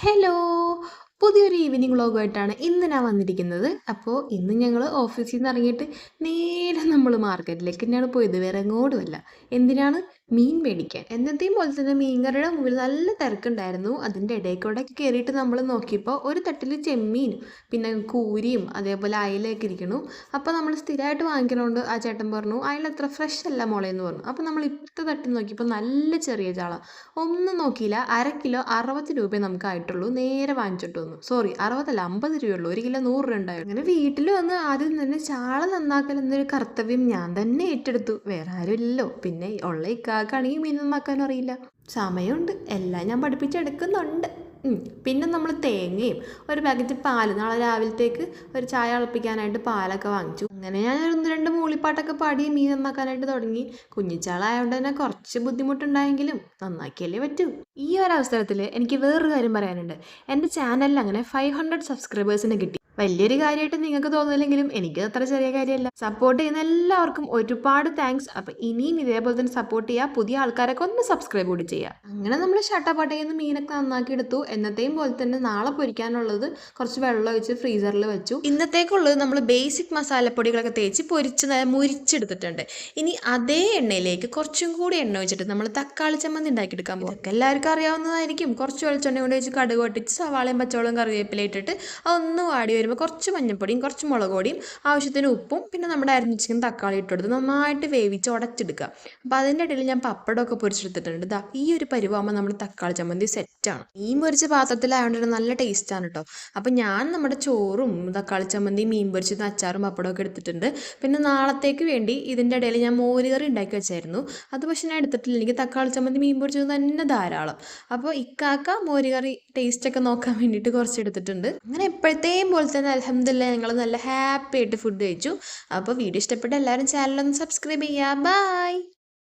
Hello! പുതിയൊരു evening വ്ളോഗുമായിട്ടാണ് ഇന്ന് ഞാൻ വന്നിരിക്കുന്നത്. അപ്പോൾ ഇന്ന് ഞങ്ങൾ ഓഫീസിൽ നിന്ന് ഇറങ്ങിയിട്ട് നേരെ നമ്മൾ മാർക്കറ്റിലേക്ക് തന്നെയാണ് പോയത്. വേറെ എങ്ങോട്ടുമല്ല. എന്തിനാണ്? മീൻ മേടിക്കാൻ. എന്നത്തെയും പോലെ തന്നെ മീൻകറിയുടെ മുമ്പിൽ നല്ല തിരക്കുണ്ടായിരുന്നു. അതിൻ്റെ ഇടയിൽ കൂടെ കയറിയിട്ട് നമ്മൾ നോക്കിയപ്പോൾ ഒരു തട്ടിൽ ചെമ്മീനും പിന്നെ കൂരിയും അതേപോലെ അയലയൊക്കെ ഇരിക്കണു. അപ്പോൾ നമ്മൾ സ്ഥിരമായിട്ട് വാങ്ങിക്കണോണ്ട് ആ ചേട്ടൻ പറഞ്ഞു അയല അത്ര ഫ്രഷ് അല്ല മോളെ എന്ന് പറഞ്ഞു. അപ്പോൾ നമ്മൾ ഇപ്പോഴത്തെ തട്ടിൽ നോക്കിയപ്പോൾ നല്ല ചെറിയ ചാള. ഒന്നും നോക്കിയില്ല, 1/2 കിലോ 60 രൂപയെ നമുക്ക് ആയിട്ടുള്ളൂ. നേരെ വാങ്ങിച്ചിട്ട് വന്നു. സോറി, 60 അല്ല, 50 രൂപയുള്ളൂ. 1 കിലോ 100 രൂപ ഉണ്ടായിരുന്നു. അങ്ങനെ വീട്ടിൽ വന്ന് ആദ്യം തന്നെ ചാള നന്നാക്കൽ എന്നൊരു കർത്തവ്യം ഞാൻ തന്നെ ഏറ്റെടുത്തു. വേറെ ആരും ഇല്ലല്ലോ. പിന്നെ ഉള്ള ഇക്കാക്കാണെങ്കിൽ മീൻ നന്നാക്കാനും അറിയില്ല. സമയമുണ്ട്, എല്ലാം ഞാൻ പഠിപ്പിച്ചെടുക്കുന്നുണ്ട്. പിന്നെ നമ്മൾ തേങ്ങയും ഒരു പാക്കറ്റ് പാല്, നാളെ രാവിലത്തേക്ക് ഒരു ചായ തിളപ്പിക്കാനായിട്ട് പാലൊക്കെ വാങ്ങിച്ചു. അങ്ങനെ ഞാൻ 1-2 മൂളിപ്പാട്ടൊക്കെ പാടി മീൻ നന്നാക്കാനായിട്ട് തുടങ്ങി. കുഞ്ഞിച്ചാളായതുകൊണ്ട് തന്നെ കുറച്ച് ബുദ്ധിമുട്ടുണ്ടായെങ്കിലും നന്നാക്കിയല്ലേ പറ്റൂ. ഈ ഒരു അവസരത്തിൽ എനിക്ക് വേറൊരു കാര്യം പറയാനുണ്ട്. എൻ്റെ ചാനലിൽ അങ്ങനെ 500 സബ്സ്ക്രൈബേഴ്സിനെ കിട്ടി. വലിയൊരു കാര്യമായിട്ട് നിങ്ങൾക്ക് തോന്നില്ലെങ്കിലും എനിക്ക് അത്ര ചെറിയ കാര്യമല്ല. സപ്പോർട്ട് ചെയ്യുന്ന എല്ലാവർക്കും ഒരുപാട് താങ്ക്സ്. അപ്പം ഇനിയും ഇതേപോലെ തന്നെ സപ്പോർട്ട് ചെയ്യുക. പുതിയ ആൾക്കാരൊക്കെ ഒന്ന് സബ്സ്ക്രൈബ് കൂടി ചെയ്യുക. അങ്ങനെ നമ്മൾ ഷട്ടപ്പാട്ടയിൽ നിന്ന് മീനൊക്കെ നന്നാക്കി എടുത്തു. എന്നത്തെയും പോലെ തന്നെ നാളെ പൊരിക്കാനുള്ളത് കുറച്ച് വെള്ളം ഒഴിച്ച് ഫ്രീസറിൽ വെച്ചു. ഇന്നത്തേക്കുള്ളത് നമ്മൾ ബേസിക് മസാലപ്പൊടികളൊക്കെ തേച്ച് മുരിച്ചെടുത്തിട്ടുണ്ട്. ഇനി അതേ എണ്ണയിലേക്ക് കുറച്ചും കൂടി എണ്ണ ഒഴിച്ചിട്ട് നമ്മൾ തക്കാളി ചമ്മന്തി ഉണ്ടാക്കിയെടുക്കാൻ പോകും. ഇതൊക്കെ എല്ലാവർക്കും അറിയാവുന്നതായിരിക്കും. കുറച്ച് വെളിച്ചെണ്ണ കൊണ്ട് വെച്ച് കടുക് പൊട്ടിച്ച് സവാളയും പച്ചവളവും കറിവേപ്പില ഇട്ടിട്ട് അതൊന്ന് വാടി വരുമ്പോൾ കുറച്ച് മഞ്ഞൾപ്പൊടിയും കുറച്ച് മുളക് പൊടിയും ആവശ്യത്തിന് ഉപ്പും പിന്നെ നമ്മുടെ അരിഞ്ഞിരിക്കുന്ന തക്കാളി ഇട്ടെടുത്ത് നന്നായിട്ട് വേവിച്ച് ഉടച്ചെടുക്കുക. അപ്പോൾ അതിൻ്റെ ഇടയിൽ ഞാൻ പപ്പടമൊക്കെ പൊരിച്ചെടുത്തിട്ടുണ്ട്. ഇതാ ഈ ഒരു പരുവാകുമ്പോൾ നമ്മുടെ തക്കാളി ചമ്മന്തി സെറ്റാണ്. മീൻ പൊരിച്ച പാത്രത്തിലായതുകൊണ്ട് നല്ല ടേസ്റ്റാണ് കേട്ടോ. അപ്പോൾ ഞാൻ നമ്മുടെ ചോറും തക്കാളി ചമ്മന്തി മീൻ പൊരിച്ചതും അച്ചാറും പപ്പടമൊക്കെ എടുത്തിട്ടുണ്ട്. പിന്നെ നാളത്തേക്ക് വേണ്ടി ഇതിൻ്റെ ഇടയിൽ ഞാൻ മോരുകറി ഉണ്ടാക്കി വെച്ചായിരുന്നു. അത് പക്ഷെ ഞാൻ എടുത്തിട്ടില്ല. എനിക്ക് തക്കാളി ചമ്മന്തി മീൻ പൊരിച്ചത് തന്നെ ധാരാളം. അപ്പോൾ ഇക്കാക്ക മോരുകറി ടേസ്റ്റൊക്കെ നോക്കാൻ വേണ്ടിയിട്ട് കുറച്ച് എടുത്തിട്ടുണ്ട്. അങ്ങനെ എപ്പോഴത്തെയും പോലെ തന്നെ അൽഹംദുലില്ലാഹ് ഞങ്ങൾ നല്ല ഹാപ്പി ആയിട്ട് ഫുഡ് കഴിച്ചു. അപ്പോൾ വീഡിയോ ഇഷ്ടപ്പെട്ട എല്ലാവരും ചാനലൊന്ന് സബ്സ്ക്രൈബ് ചെയ്യുക. ബൈ.